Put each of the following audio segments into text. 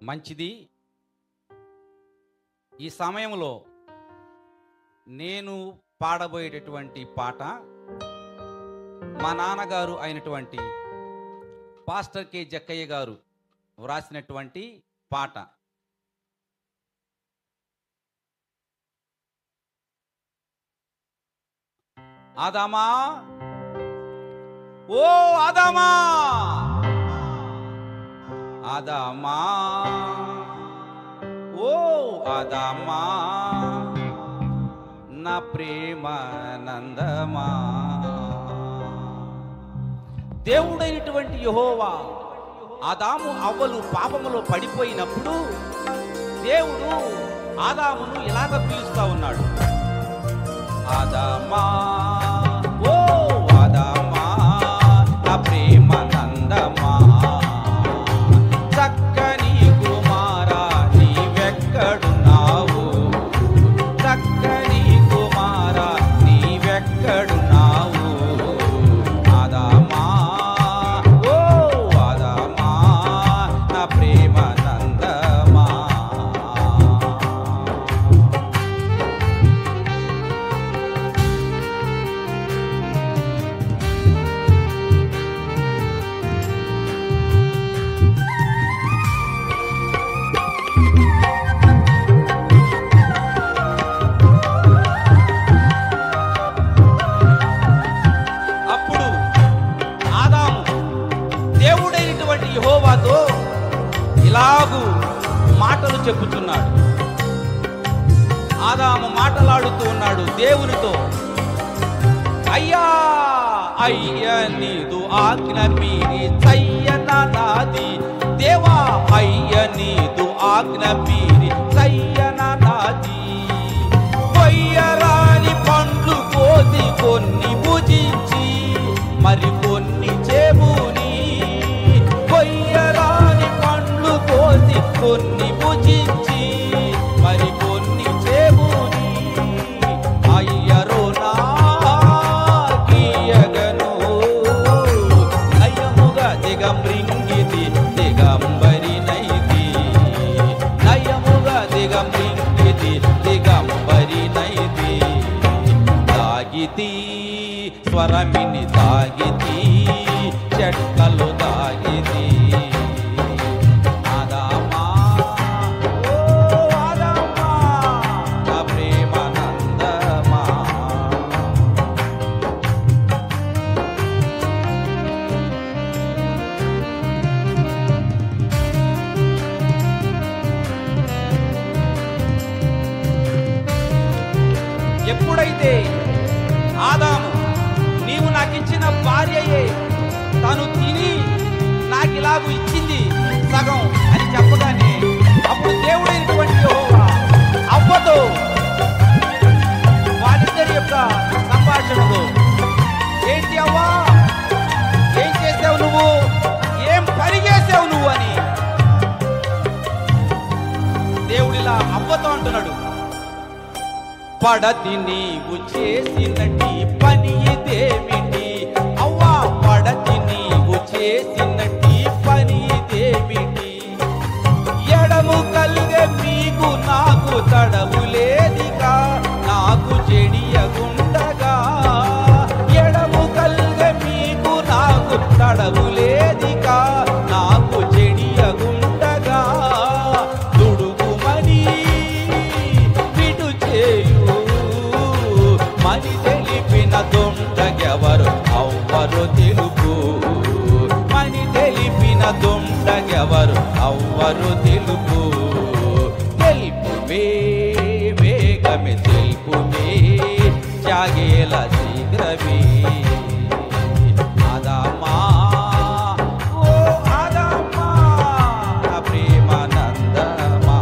మంచిది. ఈ సమయంలో నేను పాడబోయేటటువంటి పాట మా నాన్నగారు అయినటువంటి పాస్టర్ కె జక్కయ్య గారు వ్రాసినటువంటి పాట. ఆదామా, ఓ ఆదామా, ఆదామా, ఓ ఆదామా, నా ప్రేమ నందమా. దేవుడైనటువంటి యెహోవా ఆదాము అవ్వలు పాపములో పడిపోయినప్పుడు దేవుడు ఆదామును ఇలాగ పిలుస్తా ఉన్నాడు. ఆదామా, ఓ ఆదామా, నా ప్రేమ నందమా, చక్కని కుమారా నీవెక్కడున్నావు, చక్కని కుమారా నీవెక్కడున్నావు. ఆదామా, ఓ ఆదామా, నా ప్రేమ నందమా. అప్పుడు ఆదాము దేవుడైనటువంటి యెహోవాతో ఇలాగూ మాటలు చెప్పుచున్నాడు. ఆదాము మాటలాడుతూ ఉన్నాడు దేవునితో. అయ్యా అయ్యా నీదు ఆజ్ఞ మీరి చెయ్యనాది దేవా, అయ్య నీదు ఆజ్ఞ మీరి చెయ్యనాది. కొయ్యరాని పండ్లు కోసి కొన్ని భుజించి మరి కొన్ని చెబుని, కొయ్యరాని పండ్లు కోసి కొన్ని భుజించి మరి కొన్ని చెబుని. అయ్యరో నాగను నయముగా దిగంబరింగిది దిగంబరినైది, నయముగా దిగంబరింగిది దిగంబరినైది. దాగితి స్వరమిని దాగితి చెట్కలు దాగితి. ఆదామా, ఓ ఆదామా, నా ప్రేమ నందమా. ఎప్పుడైతే ఆదాము నీవు నాకిచ్చిన భార్యయే తను తిని నాకిలాగూ ఇచ్చింది సగం అని చెప్పగానే అప్పుడు దేవుడైనటువంటి యెహోవా అవ్వతో వాళ్ళిద్దరి యొక్క సంభాషణలో, ఏంటి అవ్వా, ఏం చేసావు నువ్వు, ఏం పని చేసావు నువ్వు అని దేవుడిలా అవ్వతో అంటున్నాడు. పడతి నీవు చేసినట్టి పని ఇదేమిటి అవ్వా, పడతి నీవు చేసినట్టి పని ఇదేమిటి. ఎడము కలిగే మీకు నాకు తడవు లేదిగా, నాకు చెడియగుండగా. ఎడము కలిగే మీకు నాకు తడవు లేదిగా, నాకు చెడియగుండగా. దుడుగుమని విడు చేయు మని తెలిపిన దొండగెవరు అవ్వరు తెలుపు, మని తెలిపిన దొండగెవరు అవ్వరు తెలుపు. తెలుపుమే వేగమే తెలుపుమే జాగేల శీఘ్రమే. ఆదామా, ఓ ఆదామా, నా ప్రేమ నందమా.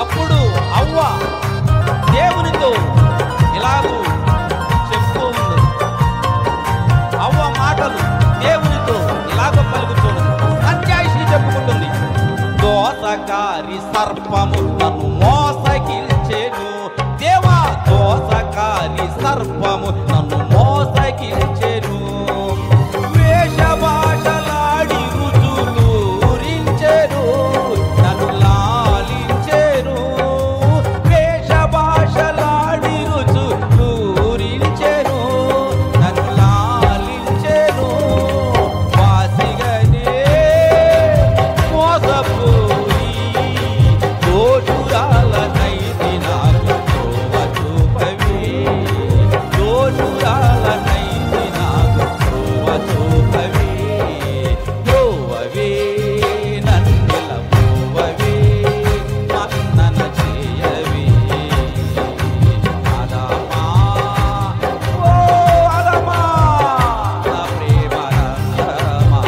అప్పుడు సర్పము నన్ను మోసగిల్చెను. దేవా దోసకారి సర్పము నన్ను మోసగిల్చెను. వేష భాషలాడి రుజులూరించెను, నన్ను లాలించెను. వేష భాషలాడి రుజులూరించెను, నన్ను లాలించెను. వాసిగనే మోసపోయి దోషురాలనైతి నాకు త్రోవ చూపవే. దోషురాలనైతి నాకు త్రోవ చూపవే. త్రోవవే నన్నిలపోవవే, మన్నన చేయవే. అదమా ఓ అదమా నా ప్రేమ రంగమా.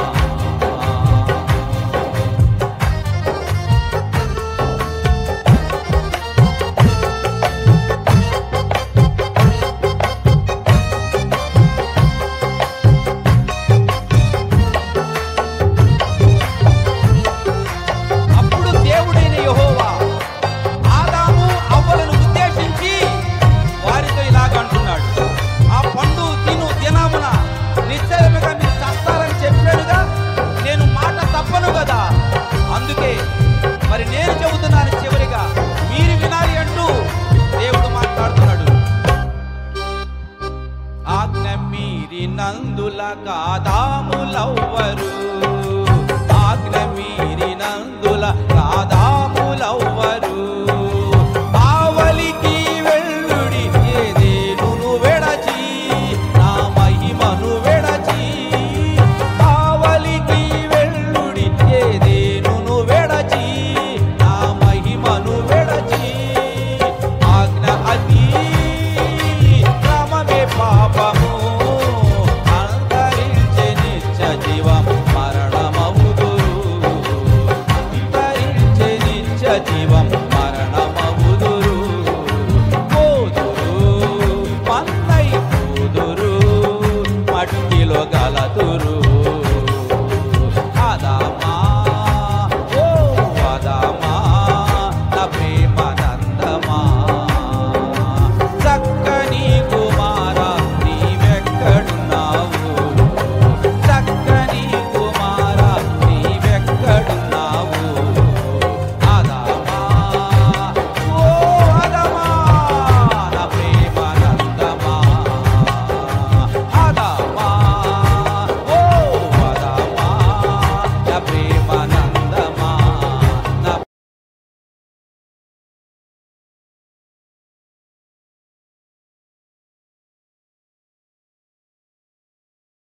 అప్పుడు దేవుడైన యెహోవా ఆదాము అవ్వలను ఉద్దేశించి వారితో ఇలాగ అంటున్నాడు. ఆ పండు తిను దినమున నిశ్చయముగా మీరు చస్తారని చెప్పాడుగా, నేను మాట తప్పను కదా. అందుకే మరి నేను చెబుతున్నాను, చివరిగా మీరు వినాలి అంటూ దేవుడు మాట్లాడుతున్నాడు. ఆజ్ఞ మీరినందుల కాదాములవ్వరు, ఆజ్ఞ మీరినందుల కాదాములవ్వరు.